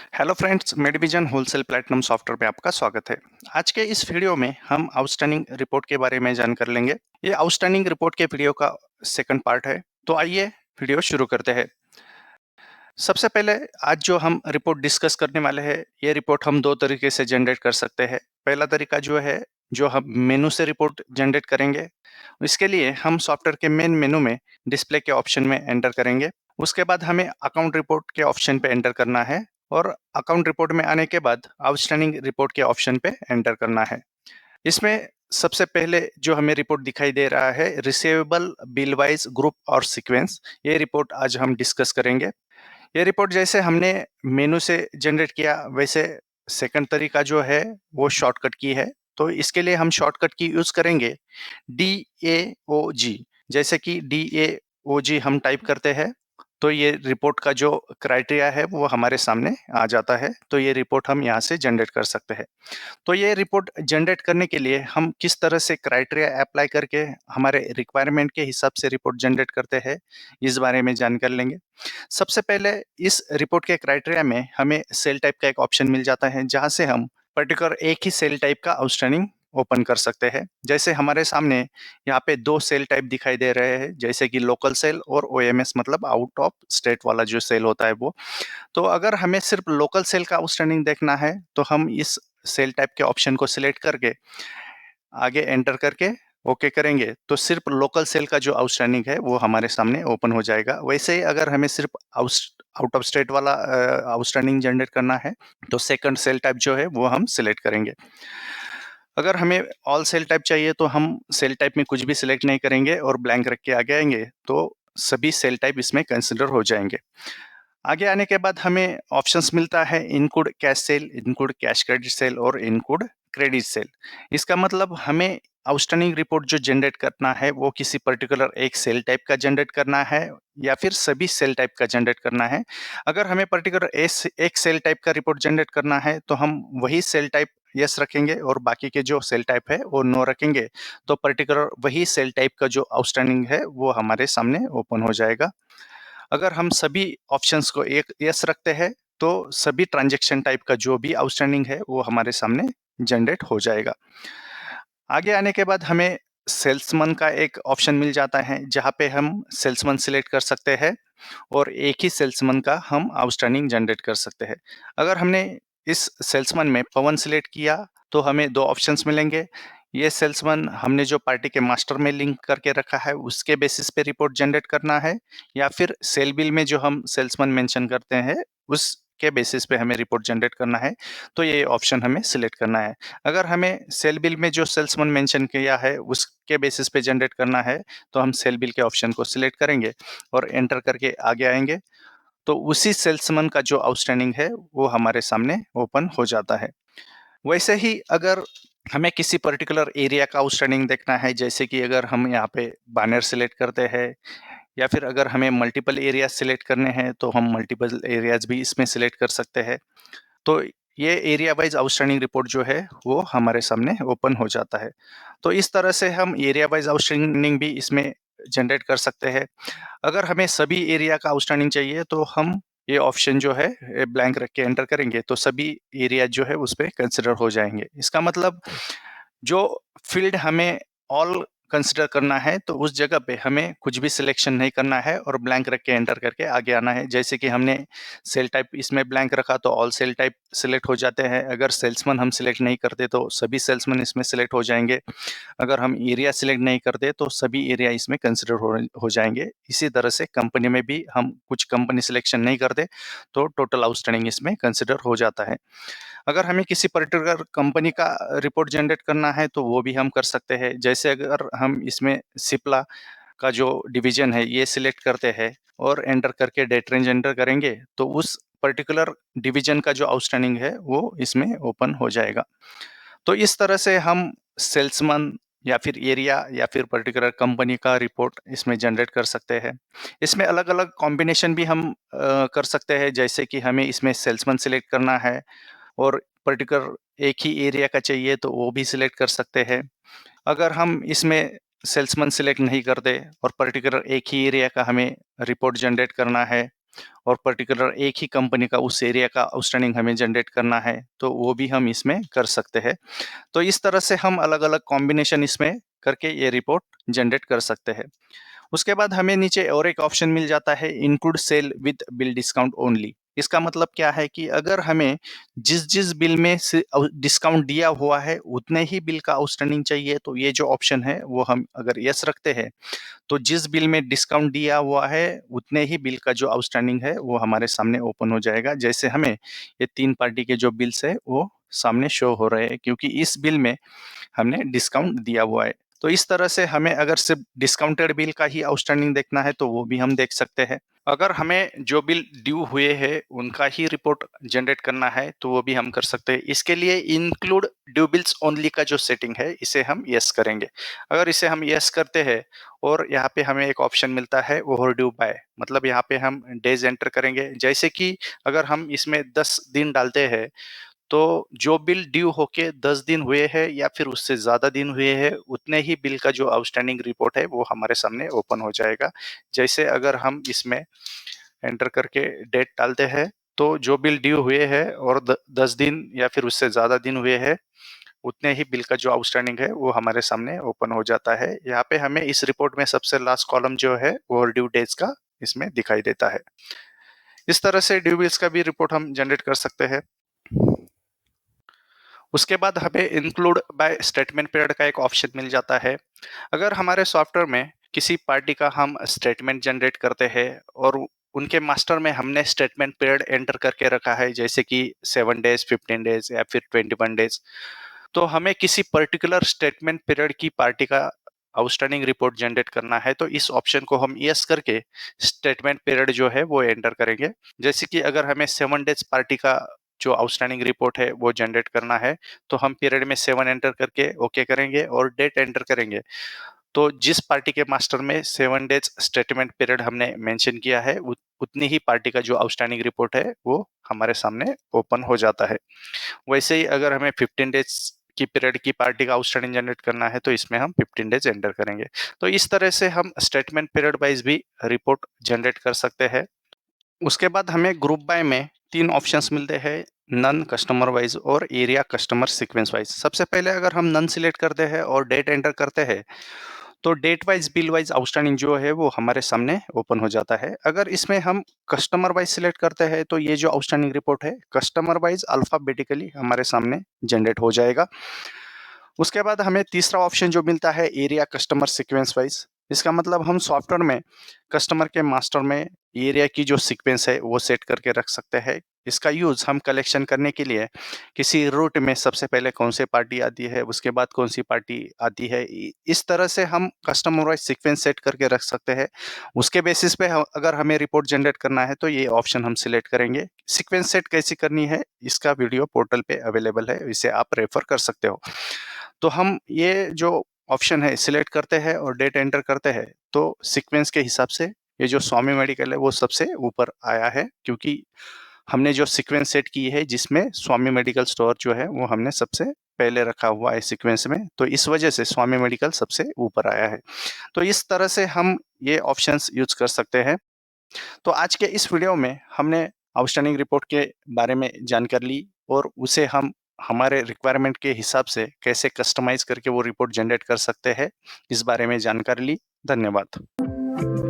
Hello friends, Medivision wholesale platinum software में आपका स्वागत है। आज के इस वीडियो में हम आउटस्टैंडिंग रिपोर्ट के बारे में जानकारी लेंगे। ये आउटस्टैंडिंग रिपोर्ट के वीडियो का सेकंड पार्ट है। तो आइए वीडियो शुरू करते हैं। सबसे पहले आज जो हम रिपोर्ट डिस्कस करने वाले हैं, ये रिपोर्ट हम दो तरीके से जनरेट कर सकते हैं। पहला तरीका जो है, जो हम मेनू से रिपोर्ट जनरेट करेंगे। इसके लिए हम सॉफ्टवेयर के मेन मेनू में डिस्प्ले के ऑप्शन में एंटर करेंगे। उसके बाद हमें अकाउंट रिपोर्ट के ऑप्शन पे एंटर करना है और अकाउंट रिपोर्ट में आने के बाद आउटस्टैंडिंग रिपोर्ट के ऑप्शन पे एंटर करना है। इसमें सबसे पहले जो हमें रिपोर्ट दिखाई दे रहा है, रिसीवेबल बिल वाइज ग्रुप और सीक्वेंस, ये रिपोर्ट आज हम डिस्कस करेंगे। ये रिपोर्ट जैसे हमने मेनू से जनरेट किया, वैसे सेकंड तरीका जो है वो शॉर्टकट की है। तो इसके लिए हम शॉर्टकट की यूज करेंगे DAOG। जैसे कि DAOG हम टाइप करते हैं तो ये रिपोर्ट का जो क्राइटेरिया है वो हमारे सामने आ जाता है। तो ये रिपोर्ट हम यहाँ से जनरेट कर सकते हैं। तो ये रिपोर्ट जनरेट करने के लिए हम किस तरह से क्राइटेरिया अप्लाई करके हमारे रिक्वायरमेंट के हिसाब से रिपोर्ट जनरेट करते हैं, इस बारे में जानकारी लेंगे। सबसे पहले इस रिपोर्ट के क्राइटेरिया में हमें सेल टाइप का एक ऑप्शन मिल जाता है, जहां से हम पर्टिकुलर एक ही सेल टाइप का आउटस्टैंडिंग ओपन कर सकते हैं। जैसे हमारे सामने यहाँ पे दो सेल टाइप दिखाई दे रहे हैं, जैसे कि लोकल सेल और OMS, मतलब आउट ऑफ स्टेट वाला जो सेल होता है वो। तो अगर हमें सिर्फ लोकल सेल का आउटस्टैंडिंग देखना है तो हम इस सेल टाइप के ऑप्शन को सिलेक्ट करके आगे एंटर करके ओके करेंगे तो सिर्फ लोकल सेल का जो आउटस्टैंडिंग है वो हमारे सामने ओपन हो जाएगा। वैसे ही अगर हमें सिर्फ आउट ऑफ स्टेट वाला आउटस्टैंडिंग जनरेट करना है तो सेकंड सेल टाइप जो है वो हम सिलेक्ट करेंगे। अगर हमें ऑल सेल टाइप चाहिए तो हम सेल टाइप में कुछ भी सिलेक्ट नहीं करेंगे और ब्लैंक रख के आगे आएंगे तो सभी सेल टाइप इसमें कंसिडर हो जाएंगे। आगे आने के बाद हमें ऑप्शंस मिलता है include cash cell, include cash credit sale और इनक्लूड क्रेडिट सेल। इसका मतलब हमें आउटस्टैंडिंग रिपोर्ट जो जनरेट करना है वो किसी पर्टिकुलर एक सेल टाइप का जनरेट करना है या फिर सभी सेल टाइप का जनरेट करना है। अगर हमें पर्टिकुलर एक सेल टाइप का रिपोर्ट जनरेट करना है तो हम वही सेल टाइप यस रखेंगे और बाकी के जो सेल टाइप है वो नो रखेंगे। तो पर्टिकुलर वही सेल टाइप का जो आउटस्टैंडिंग है वो हमारे सामने ओपन हो जाएगा। अगर हम सभी ऑप्शंस को एक यस रखते हैं तो सभी ट्रांजैक्शन टाइप का जो भी आउटस्टैंडिंग है वो हमारे सामने जनरेट हो जाएगा। आगे आने के बाद हमें सेल्समैन का एक ऑप्शन मिल जाता है, जहाँ पे हम सेल्समैन सिलेक्ट कर सकते हैं और एक ही सेल्समैन का हम आउटस्टैंडिंग जनरेट कर सकते हैं। अगर हमने इस सेल्समैन में पवन सिलेक्ट किया तो हमें दो ऑप्शंस मिलेंगे। ये सेल्समैन हमने जो पार्टी के मास्टर में लिंक करके रखा है उसके बेसिस पे रिपोर्ट जनरेट करना है, या फिर सेल बिल में जो हम सेल्समैन मेंशन करते हैं उसके बेसिस पे हमें रिपोर्ट जनरेट करना है। तो ये ऑप्शन हमें सिलेक्ट करना है। अगर हमें सेल बिल में जो सेल्समैन मेंशन किया है उसके बेसिस पे जनरेट करना है तो हम सेल बिल के ऑप्शन को सिलेक्ट करेंगे और एंटर करके आगे आएंगे तो उसी सेल्समैन का जो आउटस्टैंडिंग है वो हमारे सामने ओपन हो जाता है। वैसे ही अगर हमें किसी पर्टिकुलर एरिया का आउटस्टैंडिंग देखना है, जैसे कि अगर हम यहाँ पे बैनर सिलेक्ट करते हैं या फिर अगर हमें मल्टीपल एरिया सिलेक्ट करने हैं तो हम मल्टीपल एरियाज भी इसमें सिलेक्ट कर सकते हैं। तो ये एरिया वाइज आउटस्टैंडिंग रिपोर्ट जो है वो हमारे सामने ओपन हो जाता है। तो इस तरह से हम एरिया वाइज आउटस्टैंडिंग भी इसमें जनरेट कर सकते हैं। अगर हमें सभी एरिया का आउटस्टैंडिंग चाहिए तो हम ये ऑप्शन जो है ब्लैंक रख के एंटर करेंगे तो सभी एरिया जो है उस पे कंसिडर हो जाएंगे। इसका मतलब जो फील्ड हमें ऑल कंसिडर करना है तो उस जगह पे हमें कुछ भी सिलेक्शन नहीं करना है और ब्लैंक रख के एंटर करके आगे आना है। जैसे कि हमने सेल टाइप इसमें ब्लैंक रखा तो ऑल सेल टाइप सिलेक्ट हो जाते हैं। अगर सेल्समैन हम सिलेक्ट नहीं करते तो सभी सेल्समैन इसमें सिलेक्ट हो जाएंगे। अगर हम एरिया सिलेक्ट नहीं करते तो सभी एरिया इसमें कंसिडर हो जाएंगे। इसी तरह से कंपनी में भी हम कुछ कंपनी सिलेक्शन नहीं करते तो टोटल आउटस्टैंडिंग इसमें कंसिडर हो जाता है। अगर हमें किसी पर्टिकुलर कंपनी का रिपोर्ट जनरेट करना है तो वो भी हम कर सकते हैं। जैसे अगर हम इसमें सिप्ला का जो डिवीजन है ये सिलेक्ट करते हैं और एंटर करके डेट रेंज एंटर करेंगे तो उस पर्टिकुलर डिवीजन का जो आउटस्टैंडिंग है वो इसमें ओपन हो जाएगा। तो इस तरह से हम सेल्समैन या फिर एरिया या फिर पर्टिकुलर कंपनी का रिपोर्ट इसमें जनरेट कर सकते हैं। इसमें अलग-अलग कॉम्बिनेशन भी हम कर सकते हैं, जैसे कि हमें इसमें सेल्समैन सिलेक्ट करना है और पर्टिकुलर एक ही एरिया का चाहिए तो वो भी सिलेक्ट कर सकते हैं। अगर हम इसमें सेल्समैन सिलेक्ट नहीं करते और पर्टिकुलर एक ही एरिया का हमें रिपोर्ट जनरेट करना है और पर्टिकुलर एक ही कंपनी का उस एरिया का आउटस्टैंडिंग हमें जनरेट करना है, तो वो भी हम इसमें कर सकते हैं। तो इस तरह से हम अलग-अलग कॉम्बिनेशन इसमें करके ये रिपोर्ट जनरेट कर सकते हैं। उसके बाद हमें नीचे और एक ऑप्शन मिल जाता है, include sale with bill discount only. इसका मतलब क्या है कि अगर हमें जिस-जिस बिल में से डिस्काउंट दिया हुआ है, उतने ही बिल का आउटस्टैंडिंग चाहिए, तो ये जो ऑप्शन है, वो हम अगर यस रखते हैं, तो जिस बिल में डिस्काउंट दिया हुआ है, उतने ही बिल का जो आउटस्टैंडिंग है, वो हमारे सामने ओपन हो जाएगा। जैसे हमें ये 3 पार्टी के जो बिल्स हैं, वो सामने शो हो रहे हैं, क्योंकि इस बिल में हमने डिस्काउंट दिया हुआ है। तो इस तरह से हमें अगर सिर्फ डिस्काउंटेड बिल का ही आउटस्टैंडिंग देखना है, तो वो भी हम देख सकते हैं। अगर हमें जो बिल ड्यू हुए हैं, उनका ही रिपोर्ट जनरेट करना है, तो वो भी हम कर सकते हैं। इसके लिए इंक्लूड ड्यू बिल्स ओनली का जो सेटिंग है, इसे हम यस करेंगे। अगर इसे हम यस करते हैं और यहाँ पे हमें एक ऑप्शन मिलता है ओवरड्यू बाय, मतलब यहाँ पे हम डेज एंटर करेंगे। जैसे कि अगर हम इसमें 10 दिन डालते हैं, तो जो बिल ड्यू होके 10 दिन हुए हैं या फिर उससे ज़्यादा दिन हुए हैं, उतने ही बिल का जो आउटस्टैंडिंग रिपोर्ट है, वो हमारे सामने ओपन हो जाएगा। जैसे अगर हम इसमें एंटर करके डेट डालते हैं, तो जो बिल ड्यू हुए हैं और 10 दिन या फिर उससे ज़्यादा दिन हुए हैं, उतने ही बिल का जो आउटस्टैंडिंग है, वो हमारे सामने ओपन हो जाता है। यहाँ पे हमें इस रिपोर्ट में सबसे लास्ट कॉलम जो है, ओवरड्यू डेज़ का इसमें दिखाई देता है। इस तरह से ड्यू बिल्स का भी रिपोर्ट हम जनरेट कर सकते हैं। उसके बाद हमें इंक्लूड बाय स्टेटमेंट पीरियड का एक ऑप्शन मिल जाता है। अगर हमारे सॉफ्टवेयर में किसी पार्टी का हम स्टेटमेंट जनरेट करते हैं और उनके मास्टर में हमने स्टेटमेंट पीरियड एंटर करके रखा है, जैसे कि 7 डेज, 15 डेज या फिर 21 डेज, तो हमें किसी पर्टिकुलर स्टेटमेंट पीरियड की पार्टी का आउटस्टैंडिंग रिपोर्ट जनरेट करना है, तो इस ऑप्शन को हम यस करके स्टेटमेंट पीरियड जो है वो एंटर करेंगे। जैसे कि अगर हमें 7 डेज पार्टी का जो आउटस्टैंडिंग रिपोर्ट है वो जनरेट करना है, तो हम पीरियड में 7 एंटर करके ओके करेंगे और डेट एंटर करेंगे। तो जिस पार्टी के मास्टर में 7 डेज स्टेटमेंट पीरियड हमने मेंशन किया है, उतनी ही पार्टी का जो आउटस्टैंडिंग रिपोर्ट है वो हमारे सामने ओपन हो जाता है। वैसे ही अगर हमें 15 डेज की पीरियड की पार्टी का आउटस्टैंडिंग जनरेट करना है, तो इसमें हम 15 डेज एंटर करेंगे। तो इस तरह से हम स्टेटमेंट पीरियड वाइज भी रिपोर्ट जनरेट कर सकते हैं। उसके बाद हमें ग्रुप बाय में 3 ऑप्शंस मिलते हैं, नन, कस्टमर वाइज और एरिया कस्टमर सीक्वेंस वाइज। सबसे पहले अगर हम नन सिलेक्ट करते हैं और डेट एंटर करते हैं, तो date wise, bill wise outstanding जो है वो हमारे सामने ओपन हो जाता है। अगर इसमें हम कस्टमर वाइज सिलेक्ट करते हैं, तो ये जो आउटस्टैंडिंग रिपोर्ट है, कस्टमर वाइज अल्फाबेटिकली हमारे सामने जनरेट हो जाएगा। उसके बाद हमें तीसरा ऑप्शन जो मिलता है, एरिया कस्टमर सीक्वेंस वाइज। इसका मतलब हम सॉफ्टवेयर में कस्टमर के मास्टर में एरिया की जो सीक्वेंस है वो सेट करके रख सकते हैं। इसका यूज हम कलेक्शन करने के लिए किसी रूट में सबसे पहले कौन सी पार्टी आती है, उसके बाद कौन सी पार्टी आती है, इस तरह से हम कस्टमर वाइज सीक्वेंस सेट करके रख सकते हैं। उसके बेसिस पे अगर हमें रिपोर्ट जनरेट करना है, तो ये ऑप्शन हम सिलेक्ट करेंगे। सीक्वेंस सेट कैसे करनी है, इसका वीडियो पोर्टल पे अवेलेबल है, इसे आप रेफर कर सकते हो। तो हम ये जो ऑप्शन है सिलेक्ट करते हैं और डेट एंटर करते हैं, तो सीक्वेंस के हिसाब से ये जो स्वामी मेडिकल है वो सबसे ऊपर आया है, क्योंकि हमने जो सीक्वेंस सेट की है, जिसमें स्वामी मेडिकल स्टोर जो है वो हमने सबसे पहले रखा हुआ है सीक्वेंस में, तो इस वजह से स्वामी मेडिकल सबसे ऊपर आया है। तो इस तरह से हम ये ऑप्शंस यूज कर सकते हैं। तो आज के इस वीडियो में हमने आउटस्टैंडिंग रिपोर्ट के बारे में जानकारी ली और उसे हम हमारे रिक्वायरमेंट के हिसाब से कैसे कस्टमाइज करके वो रिपोर्ट जनरेट कर सकते हैं, इस बारे में जानकारी ली। धन्यवाद।